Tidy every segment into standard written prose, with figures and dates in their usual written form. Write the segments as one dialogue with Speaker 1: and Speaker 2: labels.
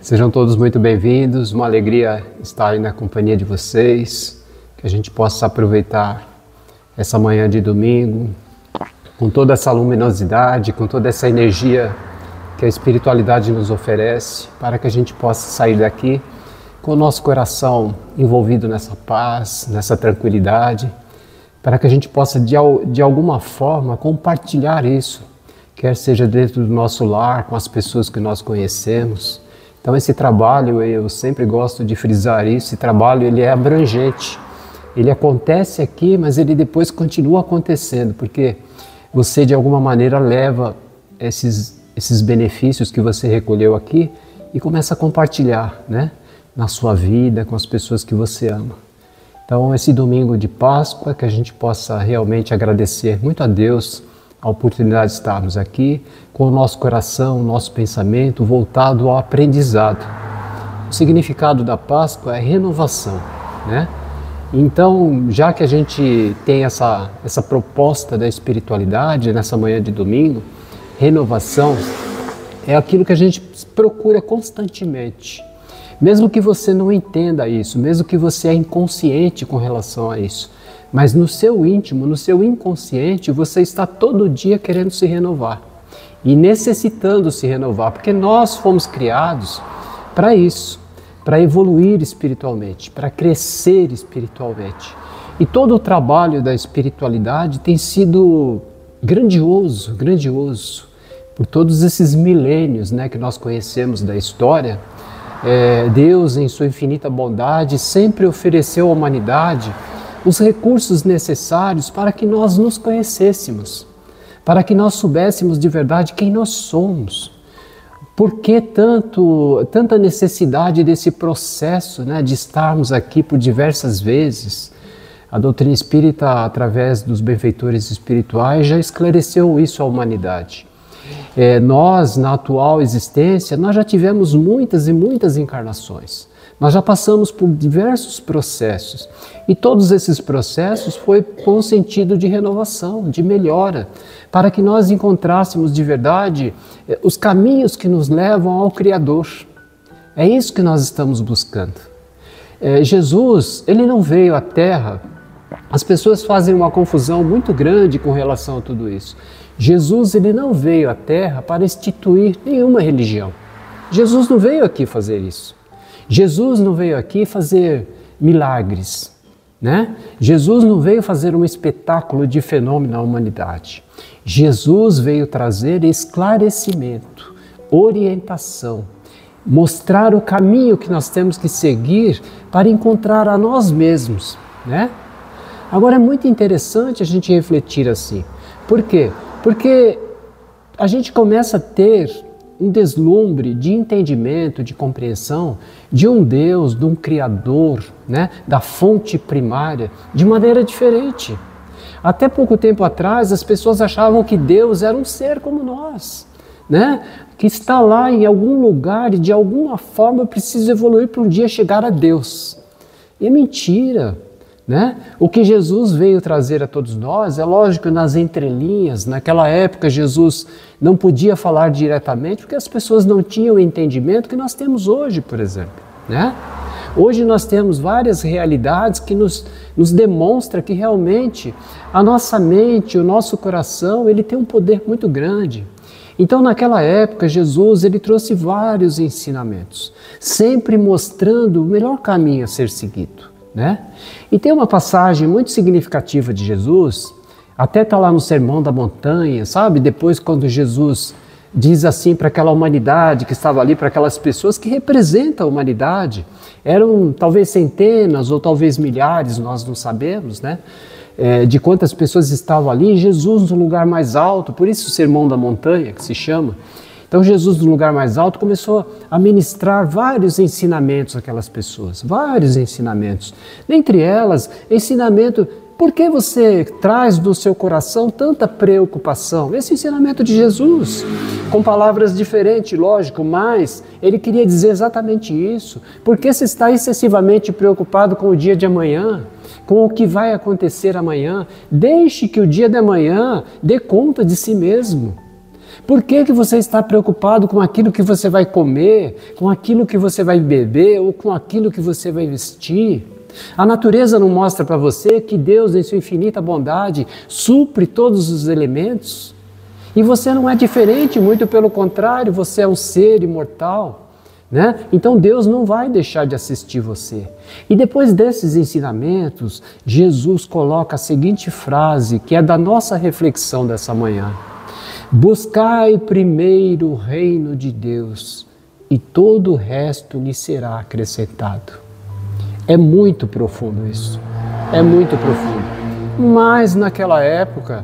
Speaker 1: Sejam todos muito bem-vindos, uma alegria estar aí na companhia de vocês, que a gente possa aproveitar essa manhã de domingo, com toda essa luminosidade, com toda essa energia que a espiritualidade nos oferece, para que a gente possa sair daqui com o nosso coração envolvido nessa paz, nessa tranquilidade, para que a gente possa de alguma forma compartilhar isso, quer seja dentro do nosso lar, com as pessoas que nós conhecemos. Então esse trabalho, eu sempre gosto de frisar isso, esse trabalho ele é abrangente, ele acontece aqui, mas ele depois continua acontecendo, porque você de alguma maneira leva esses benefícios que você recolheu aqui e começa a compartilhar, né, na sua vida, com as pessoas que você ama. Então esse domingo de Páscoa, que a gente possa realmente agradecer muito a Deus a oportunidade de estarmos aqui com o nosso coração, o nosso pensamento voltado ao aprendizado. O significado da Páscoa é renovação, né? Então, já que a gente tem essa proposta da espiritualidade nessa manhã de domingo, renovação é aquilo que a gente procura constantemente. Mesmo que você não entenda isso, mesmo que você é inconsciente com relação a isso, mas no seu íntimo, no seu inconsciente, você está todo dia querendo se renovar e necessitando se renovar, porque nós fomos criados para isso, para evoluir espiritualmente, para crescer espiritualmente. E todo o trabalho da espiritualidade tem sido grandioso, grandioso, por todos esses milênios, né, que nós conhecemos da história. Deus, em sua infinita bondade, sempre ofereceu à humanidade os recursos necessários para que nós nos conhecêssemos, para que nós soubéssemos de verdade quem nós somos. Por que tanta necessidade desse processo, né, de estarmos aqui por diversas vezes? A doutrina espírita, através dos benfeitores espirituais, já esclareceu isso à humanidade. Nós, na atual existência, nós já tivemos muitas e muitas encarnações. Nós já passamos por diversos processos e todos esses processos foi com sentido de renovação, de melhora, para que nós encontrássemos de verdade os caminhos que nos levam ao Criador. É isso que nós estamos buscando. Jesus, ele não veio à Terra. As pessoas fazem uma confusão muito grande com relação a tudo isso. Jesus, ele não veio à Terra para instituir nenhuma religião. Jesus não veio aqui fazer isso. Jesus não veio aqui fazer milagres, né? Jesus não veio fazer um espetáculo de fenômeno à humanidade. Jesus veio trazer esclarecimento, orientação, mostrar o caminho que nós temos que seguir para encontrar a nós mesmos, né? Agora é muito interessante a gente refletir assim. Por quê? Porque a gente começa a ter um deslumbre de entendimento, de compreensão de um Deus, de um Criador, né, da fonte primária, de maneira diferente. Até pouco tempo atrás, as pessoas achavam que Deus era um ser como nós, né, que está lá em algum lugar e de alguma forma precisa evoluir para um dia chegar a Deus. E é mentira. Né? O que Jesus veio trazer a todos nós, é lógico, nas entrelinhas, naquela época Jesus não podia falar diretamente porque as pessoas não tinham o entendimento que nós temos hoje, por exemplo. Né? Hoje nós temos várias realidades que nos demonstram que realmente a nossa mente, o nosso coração, ele tem um poder muito grande. Então naquela época Jesus ele trouxe vários ensinamentos, sempre mostrando o melhor caminho a ser seguido. Né? E tem uma passagem muito significativa de Jesus, até está lá no Sermão da Montanha, sabe? Depois quando Jesus diz assim para aquela humanidade que estava ali, para aquelas pessoas que representam a humanidade, eram talvez centenas ou talvez milhares, nós não sabemos, né? De quantas pessoas estavam ali, Jesus no lugar mais alto, por isso o Sermão da Montanha que se chama. Então Jesus, no lugar mais alto, começou a ministrar vários ensinamentos àquelas pessoas, vários ensinamentos. Dentre elas, ensinamento, por que você traz do seu coração tanta preocupação? Esse ensinamento de Jesus, com palavras diferentes, lógico, mas ele queria dizer exatamente isso. Por que você está excessivamente preocupado com o dia de amanhã? Com o que vai acontecer amanhã? Deixe que o dia de amanhã dê conta de si mesmo. Por que que você está preocupado com aquilo que você vai comer, com aquilo que você vai beber ou com aquilo que você vai vestir? A natureza não mostra para você que Deus, em sua infinita bondade, supre todos os elementos? E você não é diferente, muito pelo contrário, você é um ser imortal, né? Então Deus não vai deixar de assistir você. E depois desses ensinamentos, Jesus coloca a seguinte frase, que é da nossa reflexão dessa manhã: buscai primeiro o reino de Deus e todo o resto lhe será acrescentado. É muito profundo isso, é muito profundo. Mas naquela época,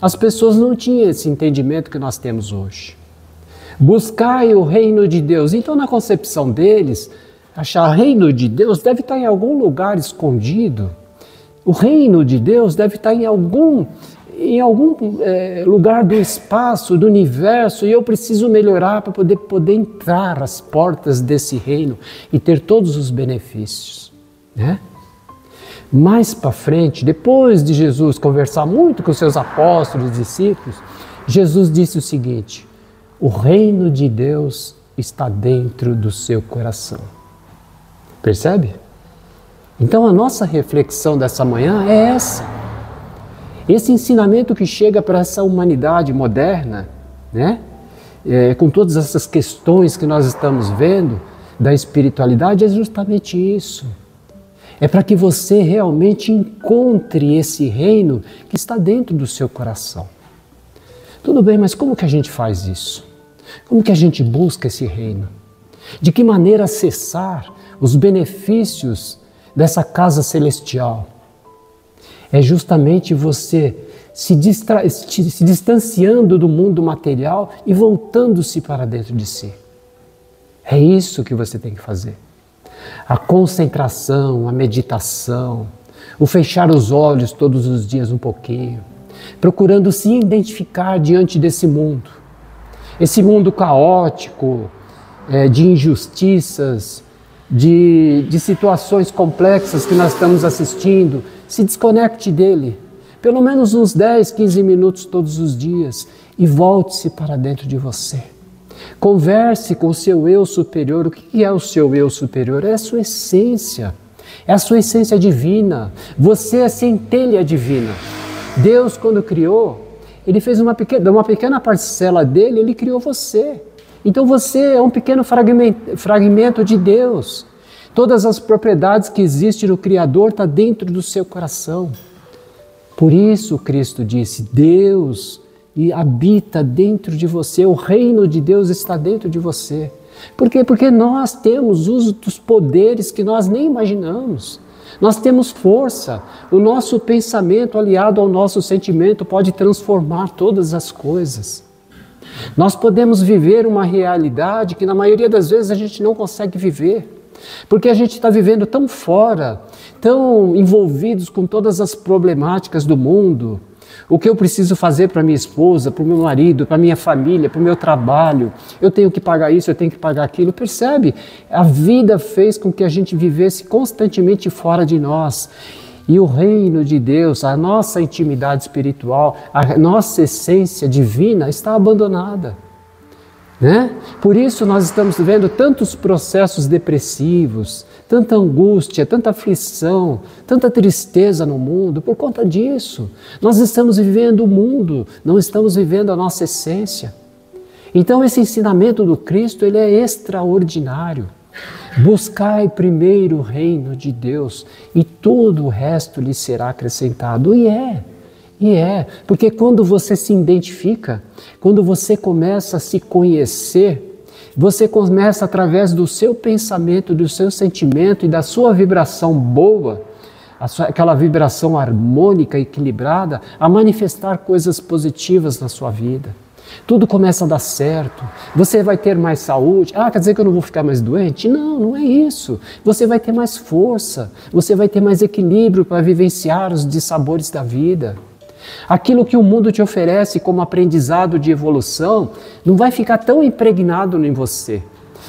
Speaker 1: as pessoas não tinham esse entendimento que nós temos hoje. Buscai o reino de Deus. Então, na concepção deles, achar o reino de Deus deve estar em algum lugar escondido. O reino de Deus deve estar em algum lugar do espaço, do universo, e eu preciso melhorar para poder entrar às portas desse reino e ter todos os benefícios, né? Mais para frente, depois de Jesus conversar muito com seus apóstolos e discípulos, Jesus disse o seguinte: o reino de Deus está dentro do seu coração. Percebe? Então a nossa reflexão dessa manhã é essa. Esse ensinamento que chega para essa humanidade moderna, né? Com todas essas questões que nós estamos vendo da espiritualidade, é justamente isso. É para que você realmente encontre esse reino que está dentro do seu coração. Tudo bem, mas como que a gente faz isso? Como que a gente busca esse reino? De que maneira acessar os benefícios dessa casa celestial? É justamente você se distanciando do mundo material e voltando-se para dentro de si. É isso que você tem que fazer. A concentração, a meditação, o fechar os olhos todos os dias um pouquinho, procurando se identificar diante desse mundo. Esse mundo caótico, de injustiças, de situações complexas que nós estamos assistindo. Se desconecte dele, pelo menos uns 10, 15 minutos todos os dias, e volte-se para dentro de você. Converse com o seu eu superior. O que é o seu eu superior? É a sua essência, é a sua essência divina. Você é a centelha divina. Deus, quando criou, Ele fez uma pequena parcela dele, Ele criou você. Então você é um pequeno fragmento de Deus. Todas as propriedades que existem no Criador estão dentro do seu coração. Por isso Cristo disse: Deus habita dentro de você, o reino de Deus está dentro de você. Por quê? Porque nós temos uso dos poderes que nós nem imaginamos. Nós temos força. O nosso pensamento aliado ao nosso sentimento pode transformar todas as coisas. Nós podemos viver uma realidade que na maioria das vezes a gente não consegue viver. Porque a gente está vivendo tão fora, tão envolvidos com todas as problemáticas do mundo. O que eu preciso fazer para minha esposa, para o meu marido, para a minha família, para o meu trabalho. Eu tenho que pagar isso, eu tenho que pagar aquilo. Percebe? A vida fez com que a gente vivesse constantemente fora de nós. E o reino de Deus, a nossa intimidade espiritual, a nossa essência divina está abandonada. Né? Por isso nós estamos vendo tantos processos depressivos, tanta angústia, tanta aflição, tanta tristeza no mundo, por conta disso. Nós estamos vivendo o mundo, não estamos vivendo a nossa essência. Então esse ensinamento do Cristo, ele é extraordinário. Buscai primeiro o reino de Deus e todo o resto lhe será acrescentado. E é, porque quando você se identifica, quando você começa a se conhecer, você começa através do seu pensamento, do seu sentimento e da sua vibração boa, aquela vibração harmônica, equilibrada, a manifestar coisas positivas na sua vida. Tudo começa a dar certo, você vai ter mais saúde. Quer dizer que eu não vou ficar mais doente? Não, não é isso. Você vai ter mais força, você vai ter mais equilíbrio para vivenciar os dissabores da vida. Aquilo que o mundo te oferece como aprendizado de evolução não vai ficar tão impregnado em você.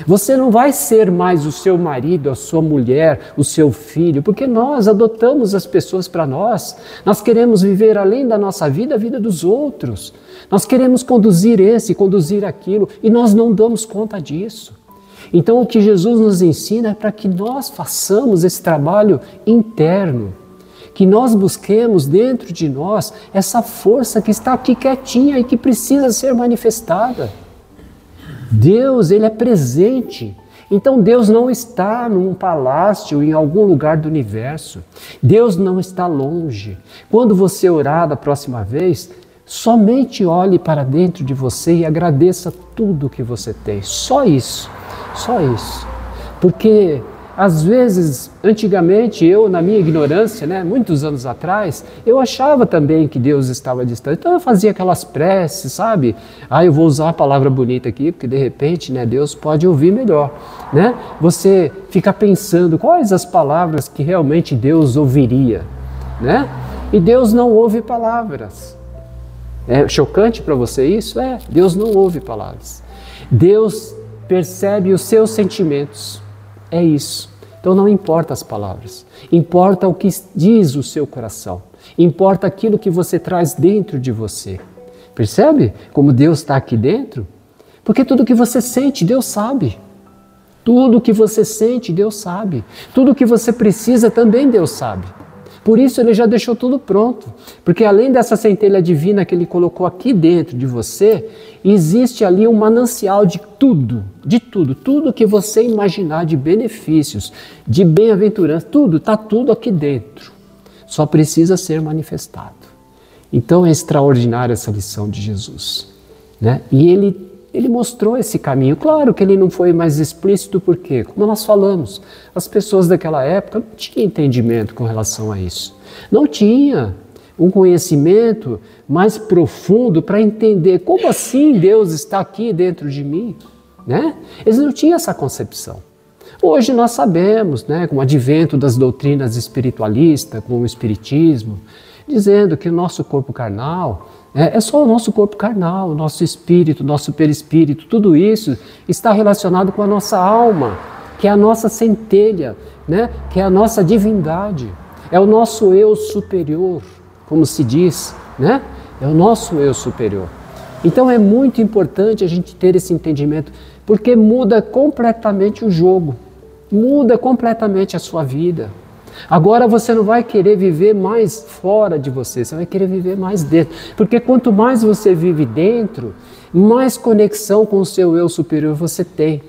Speaker 1: Você não vai ser mais o seu marido, a sua mulher, o seu filho, porque nós adotamos as pessoas para nós. Nós queremos viver além da nossa vida, a vida dos outros. Nós queremos conduzir esse, conduzir aquilo, e nós não damos conta disso. Então o que Jesus nos ensina é para que nós façamos esse trabalho interno, que nós busquemos dentro de nós essa força que está aqui quietinha e que precisa ser manifestada. Deus, Ele é presente. Então Deus não está num palácio, em algum lugar do universo. Deus não está longe. Quando você orar da próxima vez, somente olhe para dentro de você e agradeça tudo que você tem. Só isso. Só isso. Porque às vezes, antigamente, eu, na minha ignorância, muitos anos atrás, eu achava também que Deus estava distante. Então eu fazia aquelas preces, sabe? Eu vou usar a palavra bonita aqui, porque de repente, Deus pode ouvir melhor, Você fica pensando quais as palavras que realmente Deus ouviria, E Deus não ouve palavras. É chocante para você isso? Deus não ouve palavras. Deus percebe os seus sentimentos. É isso. Então não importa as palavras, importa o que diz o seu coração, importa aquilo que você traz dentro de você. Percebe como Deus está aqui dentro? Porque tudo que você sente, Deus sabe. Tudo que você sente, Deus sabe. Tudo que você precisa também Deus sabe. Por isso Ele já deixou tudo pronto. Porque além dessa centelha divina que Ele colocou aqui dentro de você, existe ali um manancial de tudo, tudo que você imaginar de benefícios, de bem-aventurança, está tudo aqui dentro. Só precisa ser manifestado. Então é extraordinária essa lição de Jesus, E Ele mostrou esse caminho. Claro que Ele não foi mais explícito, porque, como nós falamos, as pessoas daquela época não tinham entendimento com relação a isso. Não tinha um conhecimento mais profundo para entender como assim Deus está aqui dentro de mim, Eles não tinham essa concepção. Hoje nós sabemos, com o advento das doutrinas espiritualistas, com o espiritismo, dizendo que o nosso corpo carnal é só o nosso corpo carnal, o nosso espírito, o nosso perispírito, tudo isso está relacionado com a nossa alma, que é a nossa centelha, que é a nossa divindade, é o nosso eu superior, como se diz, é o nosso eu superior. Então é muito importante a gente ter esse entendimento, porque muda completamente o jogo, muda completamente a sua vida. Agora você não vai querer viver mais fora de você, você vai querer viver mais dentro. Porque quanto mais você vive dentro, mais conexão com o seu eu superior você tem.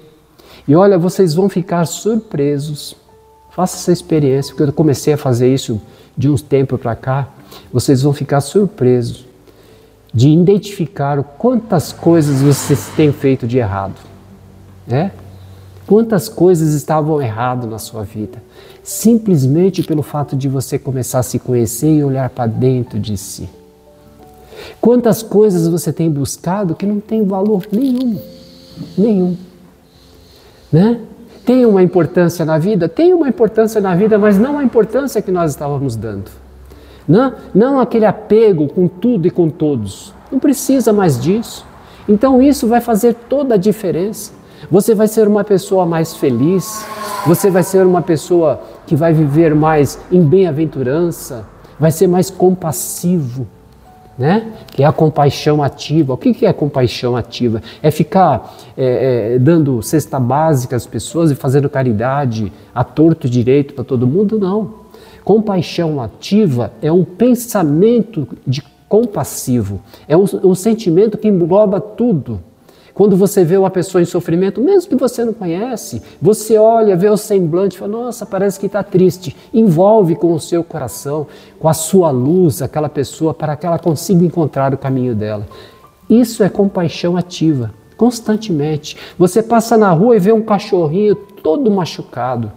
Speaker 1: E olha, vocês vão ficar surpresos. Faça essa experiência, porque eu comecei a fazer isso de uns tempos para cá. Vocês vão ficar surpresos de identificar quantas coisas vocês têm feito de errado. Quantas coisas estavam erradas na sua vida, simplesmente pelo fato de você começar a se conhecer e olhar para dentro de si. Quantas coisas você tem buscado que não tem valor nenhum. Tem uma importância na vida? Tem uma importância na vida, mas não a importância que nós estávamos dando. Não aquele apego com tudo e com todos. Não precisa mais disso. Então isso vai fazer toda a diferença. Você vai ser uma pessoa mais feliz, você vai ser uma pessoa que vai viver mais em bem-aventurança, vai ser mais compassivo, Que é a compaixão ativa. O que é compaixão ativa? É ficar dando cesta básica às pessoas e fazendo caridade a torto e direito para todo mundo? Não. Compaixão ativa é um pensamento compassivo, é um sentimento que engloba tudo. Quando você vê uma pessoa em sofrimento, mesmo que você não conhece, você olha, vê o semblante e fala, nossa, parece que está triste. Envolve com o seu coração, com a sua luz, aquela pessoa, para que ela consiga encontrar o caminho dela. Isso é compaixão ativa, constantemente. Você passa na rua e vê um cachorrinho todo machucado.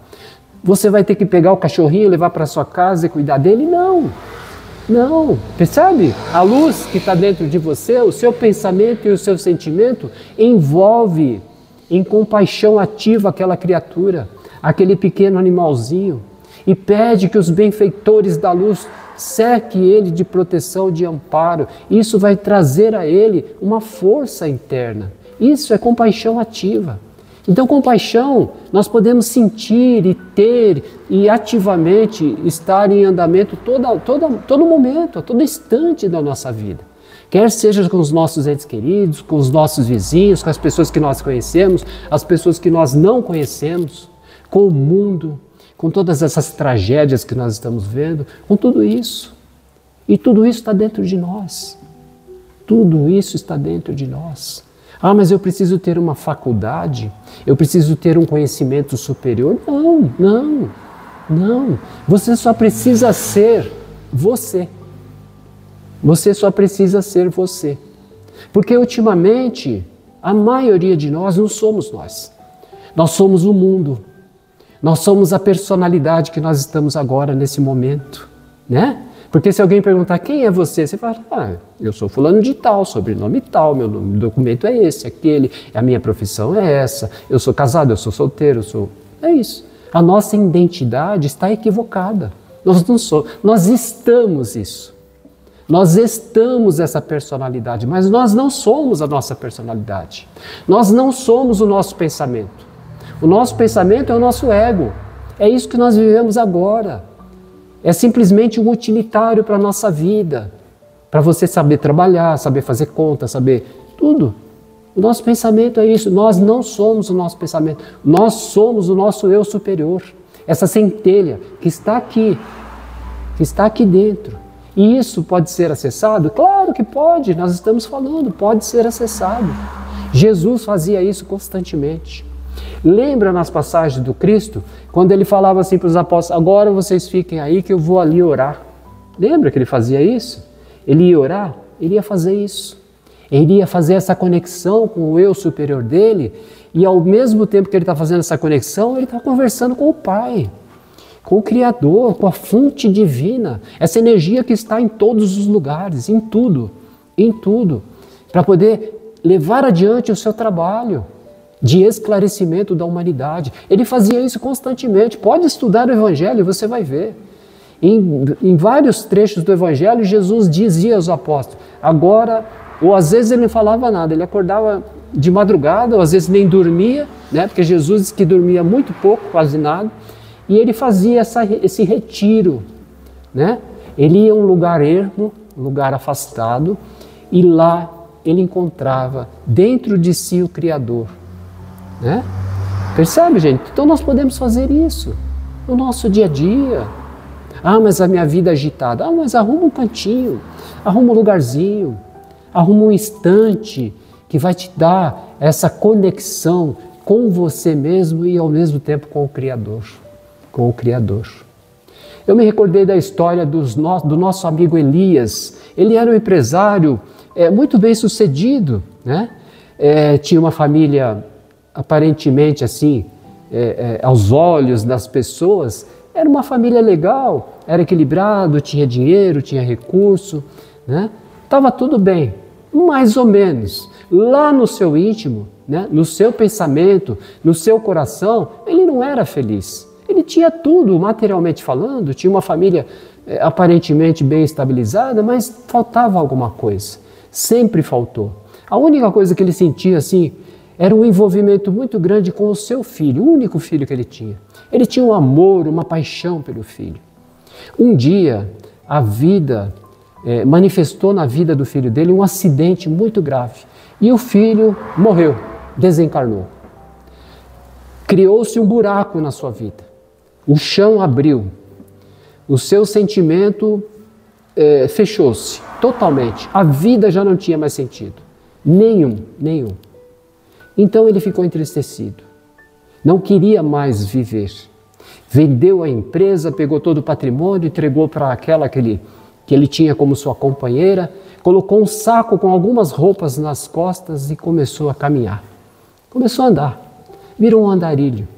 Speaker 1: Você vai ter que pegar o cachorrinho, levar para sua casa e cuidar dele? Não, percebe? A luz que está dentro de você, o seu pensamento e o seu sentimento envolve em compaixão ativa aquela criatura, aquele pequeno animalzinho, e pede que os benfeitores da luz cerquem ele de proteção, de amparo. Isso vai trazer a ele uma força interna. Isso é compaixão ativa. Então, com paixão, nós podemos sentir e ter e ativamente estar em andamento todo momento, a todo instante da nossa vida. Quer seja com os nossos entes queridos, com os nossos vizinhos, com as pessoas que nós conhecemos, as pessoas que nós não conhecemos, com o mundo, com todas essas tragédias que nós estamos vendo, com tudo isso. E tudo isso está dentro de nós. Tudo isso está dentro de nós. Ah, mas eu preciso ter uma faculdade, eu preciso ter um conhecimento superior. Não. Você só precisa ser você. Você só precisa ser você. Porque ultimamente, a maioria de nós não somos nós. Nós somos o mundo. Nós somos a personalidade que nós estamos agora nesse momento, né? Porque se alguém perguntar quem é você, você fala, eu sou fulano de tal, sobrenome tal, meu documento é esse, aquele, a minha profissão é essa, eu sou casado, eu sou solteiro, É isso. A nossa identidade está equivocada. Nós não somos, nós estamos isso. Nós estamos essa personalidade, mas nós não somos a nossa personalidade. Nós não somos o nosso pensamento. O nosso pensamento é o nosso ego. É isso que nós vivemos agora. É simplesmente um utilitário para a nossa vida, para você saber trabalhar, saber fazer conta, saber tudo. O nosso pensamento é isso, nós não somos o nosso pensamento, nós somos o nosso eu superior, essa centelha que está aqui dentro. E isso pode ser acessado? Claro que pode, nós estamos falando, pode ser acessado. Jesus fazia isso constantemente. Lembra nas passagens do Cristo, quando ele falava assim para os apóstolos, agora vocês fiquem aí que eu vou ali orar. Lembra que ele fazia isso? Ele ia orar, ele ia fazer isso. Ele ia fazer essa conexão com o eu superior dele e ao mesmo tempo que ele está fazendo essa conexão, ele está conversando com o Pai, com o Criador, com a fonte divina, essa energia que está em todos os lugares, em tudo, para poder levar adiante o seu trabalho de esclarecimento da humanidade. Ele fazia isso constantemente. Pode estudar o Evangelho e você vai ver. Em vários trechos do Evangelho, Jesus dizia aos apóstolos, agora, ou às vezes ele não falava nada, ele acordava de madrugada, ou às vezes nem dormia, né? Porque Jesus disse que dormia muito pouco, quase nada, e ele fazia esse retiro, né? Ele ia a um lugar ermo, um lugar afastado, e lá ele encontrava dentro de si o Criador. Né? Percebe, gente? Então nós podemos fazer isso no nosso dia a dia. Ah, mas a minha vida é agitada. Ah, mas arruma um cantinho, arruma um lugarzinho, arruma um instante que vai te dar essa conexão com você mesmo e ao mesmo tempo com o Criador. Com o Criador. Eu me recordei da história do nosso amigo Elias. Ele era um empresário muito bem sucedido, né? Tinha uma família aparentemente assim, aos olhos das pessoas, era uma família legal, era equilibrado, tinha dinheiro, tinha recurso, né? Estava tudo bem, mais ou menos. Lá no seu íntimo, né? No seu pensamento, no seu coração, ele não era feliz. Ele tinha tudo, materialmente falando, tinha uma família aparentemente bem estabilizada, mas faltava alguma coisa, sempre faltou. A única coisa que ele sentia assim, era um envolvimento muito grande com o seu filho, o único filho que ele tinha. Ele tinha um amor, uma paixão pelo filho. Um dia, a vida manifestou na vida do filho dele um acidente muito grave. E o filho morreu, desencarnou. Criou-se um buraco na sua vida. O chão abriu. O seu sentimento fechou-se totalmente. A vida já não tinha mais sentido. Nenhum. Então ele ficou entristecido, não queria mais viver. Vendeu a empresa, pegou todo o patrimônio, entregou para aquela que ele tinha como sua companheira, colocou um saco com algumas roupas nas costas e começou a caminhar. Começou a andar, virou um andarilho.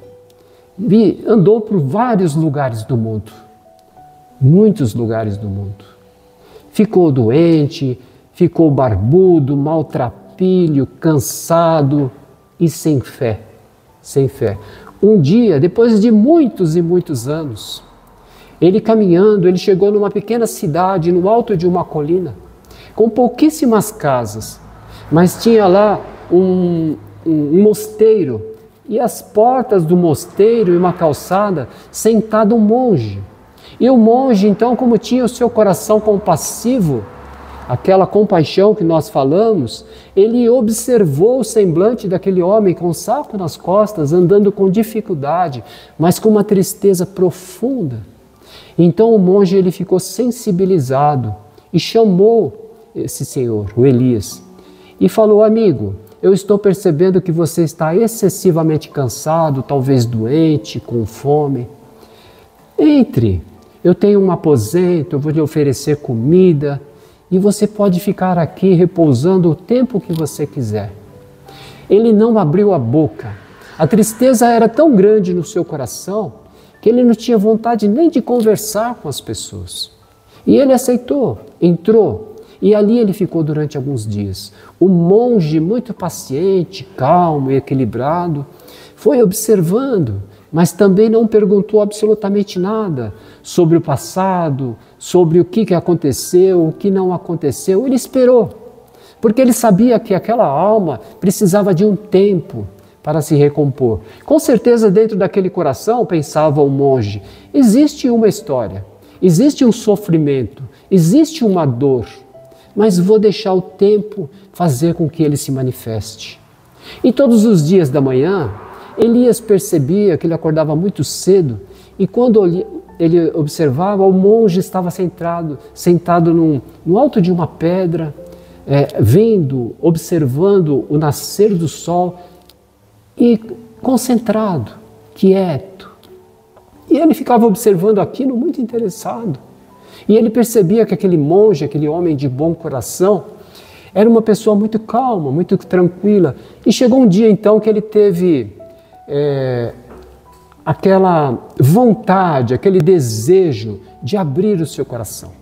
Speaker 1: Andou por vários lugares do mundo, muitos lugares do mundo. Ficou doente, ficou barbudo, maltrapilho, cansado, e sem fé. Um dia, depois de muitos e muitos anos, ele caminhando, ele chegou numa pequena cidade, no alto de uma colina, com pouquíssimas casas, mas tinha lá um mosteiro e às portas do mosteiro, em uma calçada, sentado um monge. E o monge, então, como tinha o seu coração compassivo, aquela compaixão que nós falamos, ele observou o semblante daquele homem com um saco nas costas, andando com dificuldade, mas com uma tristeza profunda. Então o monge ele ficou sensibilizado e chamou esse senhor, o Elias, e falou: amigo, eu estou percebendo que você está excessivamente cansado, talvez doente, com fome. Entre, eu tenho um aposento, eu vou lhe oferecer comida e você pode ficar aqui repousando o tempo que você quiser. Ele não abriu a boca. A tristeza era tão grande no seu coração que ele não tinha vontade nem de conversar com as pessoas. E ele aceitou, entrou, e ali ele ficou durante alguns dias. O monge, muito paciente, calmo e equilibrado, foi observando, mas também não perguntou absolutamente nada sobre o passado, sobre o que aconteceu, o que não aconteceu. Ele esperou, porque ele sabia que aquela alma precisava de um tempo para se recompor. Com certeza dentro daquele coração, pensava o monge, existe uma história, existe um sofrimento, existe uma dor, mas vou deixar o tempo fazer com que ele se manifeste. E todos os dias da manhã, Elias percebia que ele acordava muito cedo e quando ele observava, o monge estava sentado no alto de uma pedra, vendo, observando o nascer do sol e concentrado, quieto. E ele ficava observando aquilo muito interessado. E ele percebia que aquele monge, aquele homem de bom coração, era uma pessoa muito calma, muito tranquila. E chegou um dia então que ele teve aquela vontade, aquele desejo de abrir o seu coração.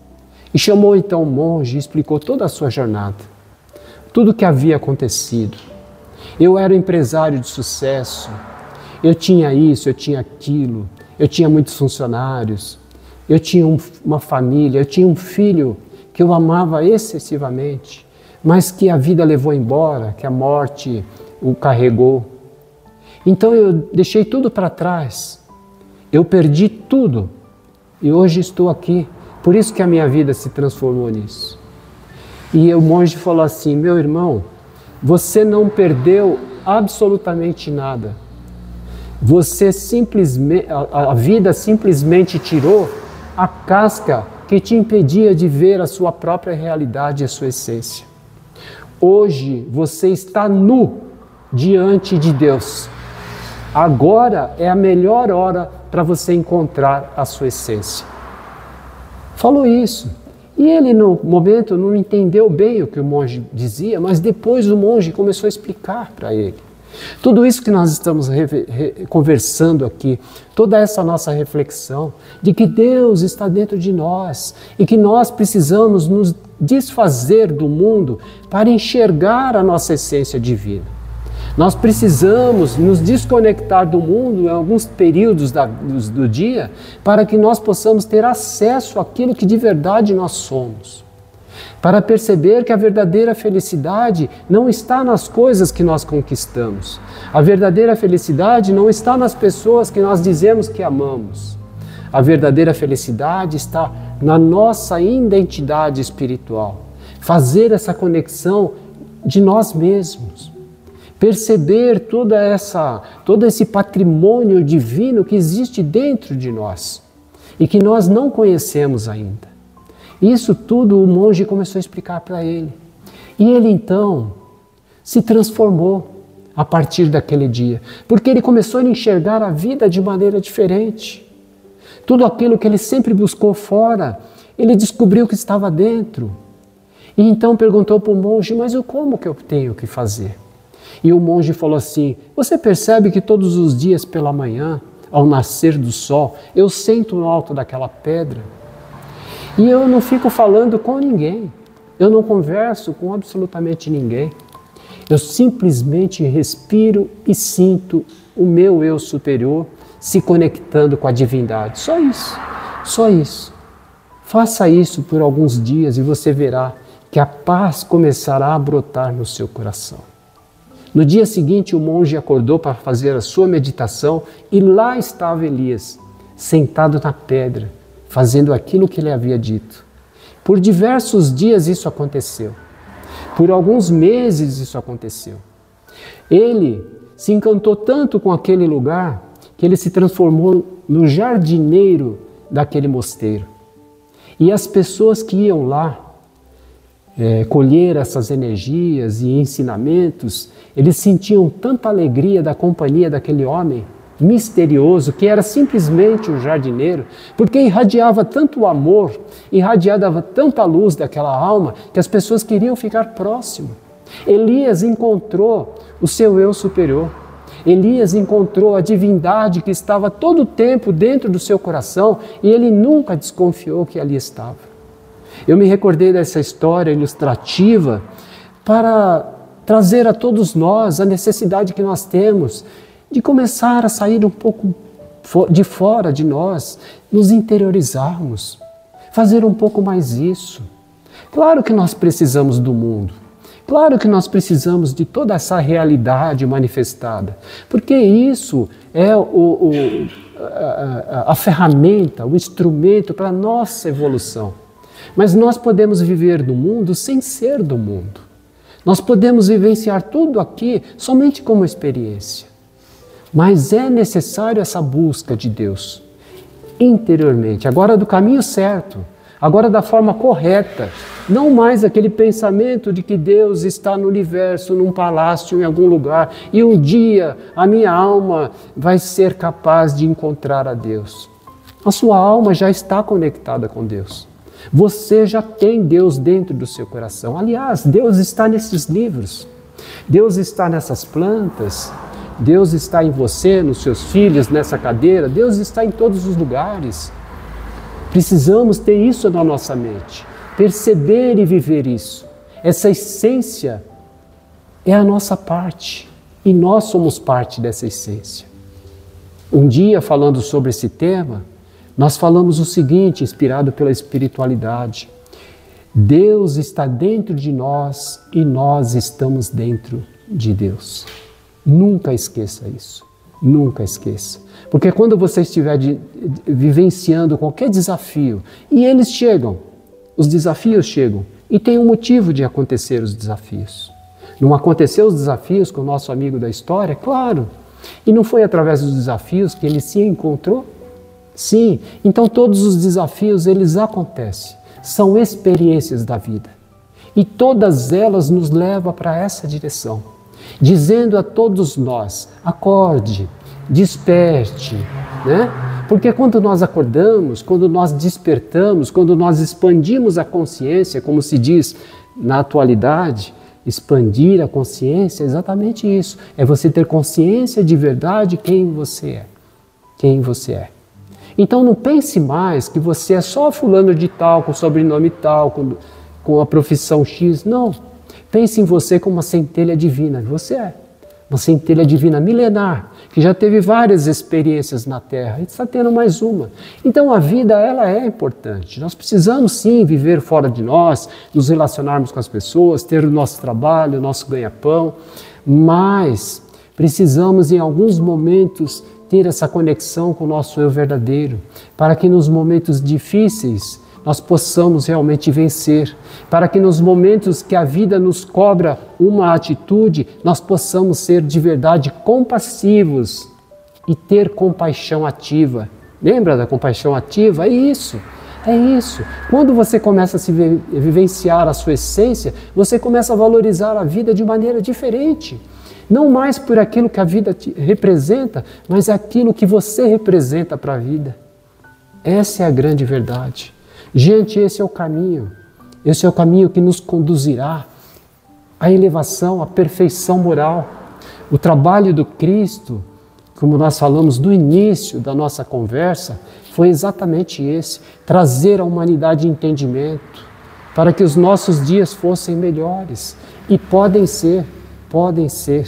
Speaker 1: E chamou então o monge e explicou toda a sua jornada, tudo o que havia acontecido. Eu era empresário de sucesso, eu tinha isso, eu tinha aquilo, eu tinha muitos funcionários, eu tinha uma família, eu tinha um filho que eu amava excessivamente, mas que a vida levou embora, que a morte o carregou. Então eu deixei tudo para trás, eu perdi tudo e hoje estou aqui, por isso que a minha vida se transformou nisso. E o monge falou assim: meu irmão, você não perdeu absolutamente nada, você simplesmente, a vida simplesmente tirou a casca que te impedia de ver a sua própria realidade e a sua essência. Hoje você está nu diante de Deus. Agora é a melhor hora para você encontrar a sua essência. Falou isso. E ele no momento não entendeu bem o que o monge dizia, mas depois o monge começou a explicar para ele. Tudo isso que nós estamos conversando aqui, toda essa nossa reflexão de que Deus está dentro de nós e que nós precisamos nos desfazer do mundo para enxergar a nossa essência divina. Nós precisamos nos desconectar do mundo em alguns períodos do dia para que nós possamos ter acesso àquilo que de verdade nós somos. Para perceber que a verdadeira felicidade não está nas coisas que nós conquistamos. A verdadeira felicidade não está nas pessoas que nós dizemos que amamos. A verdadeira felicidade está na nossa identidade espiritual. Fazer essa conexão de nós mesmos. Perceber todo esse patrimônio divino que existe dentro de nós e que nós não conhecemos ainda. Isso tudo o monge começou a explicar para ele. E ele então se transformou a partir daquele dia, porque ele começou a enxergar a vida de maneira diferente. Tudo aquilo que ele sempre buscou fora, ele descobriu que estava dentro. E então perguntou para o monge: mas como que eu tenho que fazer? E o monge falou assim: você percebe que todos os dias pela manhã, ao nascer do sol, eu sento no alto daquela pedra e eu não fico falando com ninguém, eu não converso com absolutamente ninguém. Eu simplesmente respiro e sinto o meu eu superior se conectando com a divindade. Só isso, só isso. Faça isso por alguns dias e você verá que a paz começará a brotar no seu coração. No dia seguinte, o monge acordou para fazer a sua meditação e lá estava Elias, sentado na pedra, fazendo aquilo que ele havia dito. Por diversos dias isso aconteceu. Por alguns meses isso aconteceu. Ele se encantou tanto com aquele lugar que ele se transformou no jardineiro daquele mosteiro. E as pessoas que iam lá colher essas energias e ensinamentos, eles sentiam tanta alegria da companhia daquele homem misterioso, que era simplesmente um jardineiro, porque irradiava tanto amor, irradiava tanta luz daquela alma, que as pessoas queriam ficar próximo. Elias encontrou o seu eu superior. Elias encontrou a divindade que estava todo o tempo dentro do seu coração e ele nunca desconfiou que ali estava. Eu me recordei dessa história ilustrativa para trazer a todos nós a necessidade que nós temos de começar a sair um pouco de fora de nós, nos interiorizarmos, fazer um pouco mais isso. Claro que nós precisamos do mundo, claro que nós precisamos de toda essa realidade manifestada, porque isso é a ferramenta, o instrumento para a nossa evolução. Mas nós podemos viver no mundo sem ser do mundo. Nós podemos vivenciar tudo aqui somente como experiência. Mas é necessário essa busca de Deus interiormente, agora do caminho certo, agora da forma correta, não mais aquele pensamento de que Deus está no universo, num palácio, em algum lugar, e um dia a minha alma vai ser capaz de encontrar a Deus. A sua alma já está conectada com Deus. Você já tem Deus dentro do seu coração. Aliás, Deus está nesses livros, Deus está nessas plantas, Deus está em você, nos seus filhos, nessa cadeira, Deus está em todos os lugares. Precisamos ter isso na nossa mente, perceber e viver isso. Essa essência é a nossa parte e nós somos parte dessa essência. Um dia, falando sobre esse tema, nós falamos o seguinte, inspirado pela espiritualidade: Deus está dentro de nós e nós estamos dentro de Deus. Nunca esqueça isso, nunca esqueça. Porque quando você estiver vivenciando qualquer desafio, e eles chegam, os desafios chegam, e tem um motivo de acontecer os desafios. Não aconteceu os desafios com o nosso amigo da história? Claro. E não foi através dos desafios que ele se encontrou? Sim. Então todos os desafios, eles acontecem. São experiências da vida. E todas elas nos levam para essa direção. Dizendo a todos nós, acorde, desperte, né? Porque quando nós acordamos, quando nós despertamos, quando nós expandimos a consciência, como se diz na atualidade, expandir a consciência é exatamente isso. É você ter consciência de verdade quem você é. Quem você é. Então não pense mais que você é só fulano de tal, com sobrenome tal, com a profissão X. Não. Pense em você como uma centelha divina. Você é. Uma centelha divina milenar, que já teve várias experiências na Terra e está tendo mais uma. Então a vida, ela é importante. Nós precisamos sim viver fora de nós, nos relacionarmos com as pessoas, ter o nosso trabalho, o nosso ganha-pão, mas precisamos em alguns momentos ter essa conexão com o nosso eu verdadeiro, para que nos momentos difíceis nós possamos realmente vencer, para que nos momentos que a vida nos cobra uma atitude, nós possamos ser de verdade compassivos e ter compaixão ativa. Lembra da compaixão ativa? É isso, é isso. Quando você começa a se vivenciar a sua essência, você começa a valorizar a vida de maneira diferente. Não mais por aquilo que a vida te representa, mas aquilo que você representa para a vida. Essa é a grande verdade. Gente, esse é o caminho. Esse é o caminho que nos conduzirá à elevação, à perfeição moral. O trabalho do Cristo, como nós falamos no início da nossa conversa, foi exatamente esse: trazer à humanidade entendimento, para que os nossos dias fossem melhores. E podem ser. Podem ser.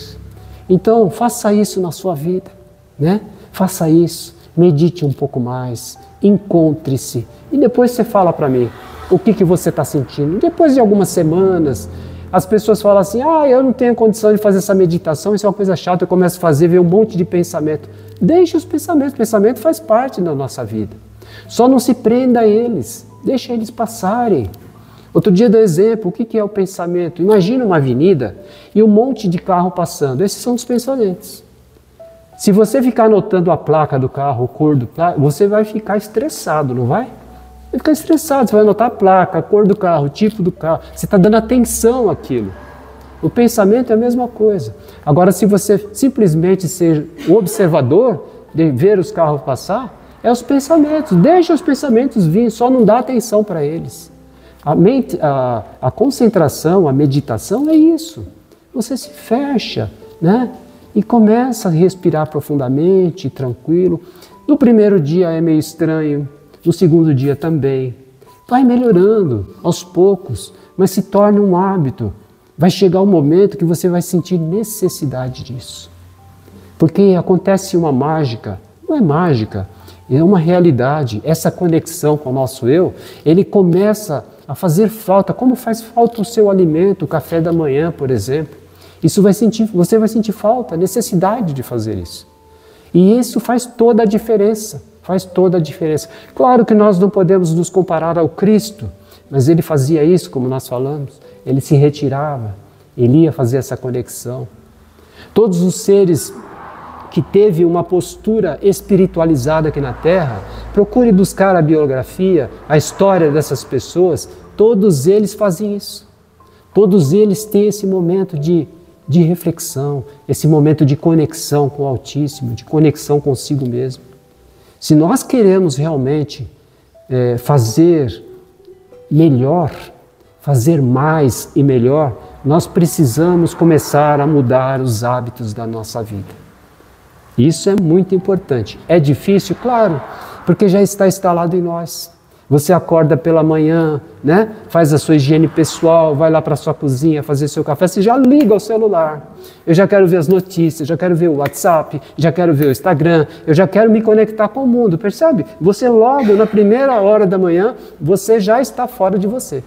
Speaker 1: Então, faça isso na sua vida, né? Faça isso, medite um pouco mais, encontre-se e depois você fala para mim o que você está sentindo. Depois de algumas semanas, As pessoas falam assim, eu não tenho condição de fazer essa meditação, isso é uma coisa chata, eu começo a fazer, ver um monte de pensamento. Deixe os pensamentos, pensamento faz parte da nossa vida. Só não se prenda a eles, deixa eles passarem. Outro dia dou exemplo, o que é o pensamento? Imagina uma avenida e um monte de carro passando, esses são os pensamentos. Se você ficar anotando a placa do carro, a cor do carro, você vai ficar estressado, não vai? Vai ficar estressado, você vai anotar a placa, a cor do carro, o tipo do carro, você está dando atenção àquilo. O pensamento é a mesma coisa. Agora, se você simplesmente ser o observador, de ver os carros passar, é os pensamentos, deixa os pensamentos vir, só não dá atenção para eles. A concentração, a meditação é isso. Você se fecha, né? E começa a respirar profundamente, tranquilo. No primeiro dia é meio estranho, no segundo dia também. Vai melhorando aos poucos, mas se torna um hábito. Vai chegar um momento que você vai sentir necessidade disso. Porque acontece uma mágica, não é mágica, é uma realidade. Essa conexão com o nosso eu, ele começa a fazer falta, como faz falta o seu alimento, o café da manhã, por exemplo. Você vai sentir falta, necessidade de fazer isso. E isso faz toda a diferença, faz toda a diferença. Claro que nós não podemos nos comparar ao Cristo, mas ele fazia isso, como nós falamos, ele se retirava, ele ia fazer essa conexão. Todos os seres que teve uma postura espiritualizada aqui na Terra, procure buscar a biografia, a história dessas pessoas, todos eles fazem isso. Todos eles têm esse momento de reflexão, esse momento de conexão com o Altíssimo, de conexão consigo mesmo. Se nós queremos realmente fazer melhor, fazer mais e melhor, nós precisamos começar a mudar os hábitos da nossa vida. Isso é muito importante. É difícil? Claro, porque já está instalado em nós. Você acorda pela manhã, né? Faz a sua higiene pessoal, vai lá para a sua cozinha fazer seu café, você já liga o celular. Eu já quero ver as notícias, já quero ver o WhatsApp, já quero ver o Instagram, eu já quero me conectar com o mundo, percebe? Você logo na primeira hora da manhã, você já está fora de você.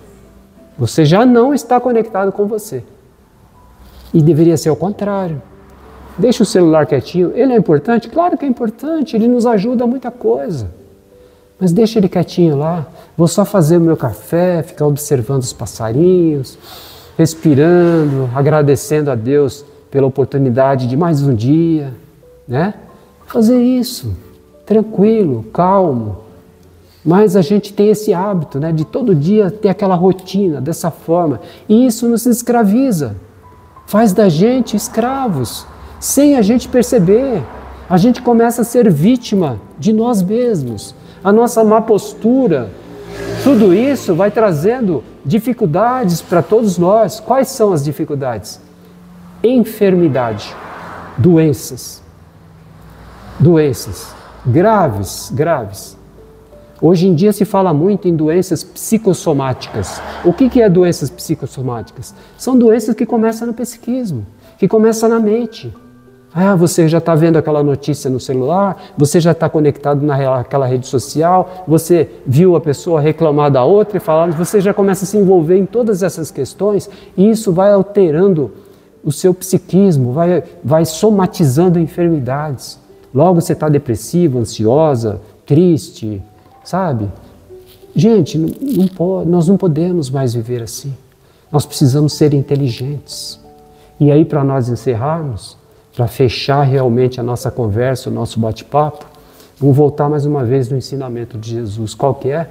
Speaker 1: Você já não está conectado com você. E deveria ser o contrário. Deixa o celular quietinho. Ele é importante? Claro que é importante, ele nos ajuda a muita coisa. Mas deixa ele quietinho lá. Vou só fazer o meu café, ficar observando os passarinhos, respirando, agradecendo a Deus pela oportunidade de mais um dia, né? Fazer isso, tranquilo, calmo. Mas a gente tem esse hábito, né, de todo dia ter aquela rotina dessa forma. E isso nos escraviza. Faz da gente escravos. Sem a gente perceber, a gente começa a ser vítima de nós mesmos. A nossa má postura, tudo isso vai trazendo dificuldades para todos nós. Quais são as dificuldades? Enfermidade, doenças graves. Hoje em dia se fala muito em doenças psicossomáticas. O que é doenças psicossomáticas? São doenças que começam no psiquismo, que começam na mente. Você já está vendo aquela notícia no celular, você já está conectado naquela rede social, você viu a pessoa reclamar da outra e falar, você já começa a se envolver em todas essas questões e isso vai alterando o seu psiquismo, vai somatizando enfermidades. Logo você está depressivo, ansiosa, triste, sabe? Gente, nós não podemos mais viver assim. Nós precisamos ser inteligentes. E aí, para nós encerrarmos, para fechar realmente a nossa conversa, o nosso bate-papo, vamos voltar mais uma vez no ensinamento de Jesus. Qual que é?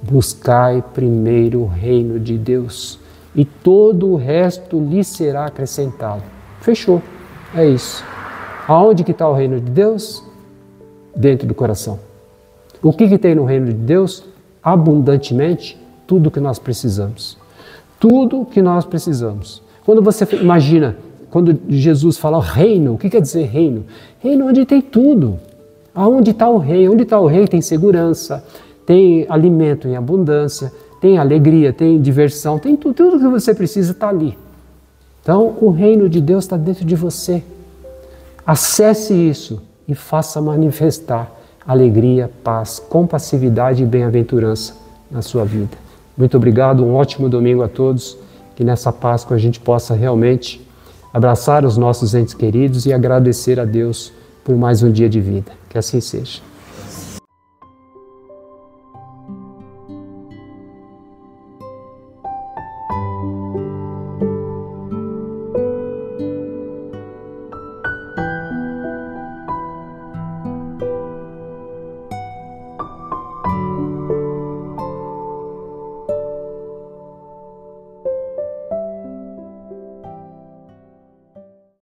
Speaker 1: Buscai primeiro o reino de Deus e todo o resto lhe será acrescentado. Fechou. É isso. Aonde que está o reino de Deus? Dentro do coração. O que tem no reino de Deus? Abundantemente, tudo que nós precisamos. Tudo que nós precisamos. Quando você imagina, quando Jesus fala reino, o que quer dizer reino? Reino onde tem tudo. Aonde está o rei? Onde está o rei tem segurança, tem alimento em abundância, tem alegria, tem diversão, tem tudo. Tudo que você precisa está ali. Então, o reino de Deus está dentro de você. Acesse isso e faça manifestar alegria, paz, compassividade e bem-aventurança na sua vida. Muito obrigado, um ótimo domingo a todos. que nessa Páscoa a gente possa realmente abraçar os nossos entes queridos e agradecer a Deus por mais um dia de vida. Que assim seja.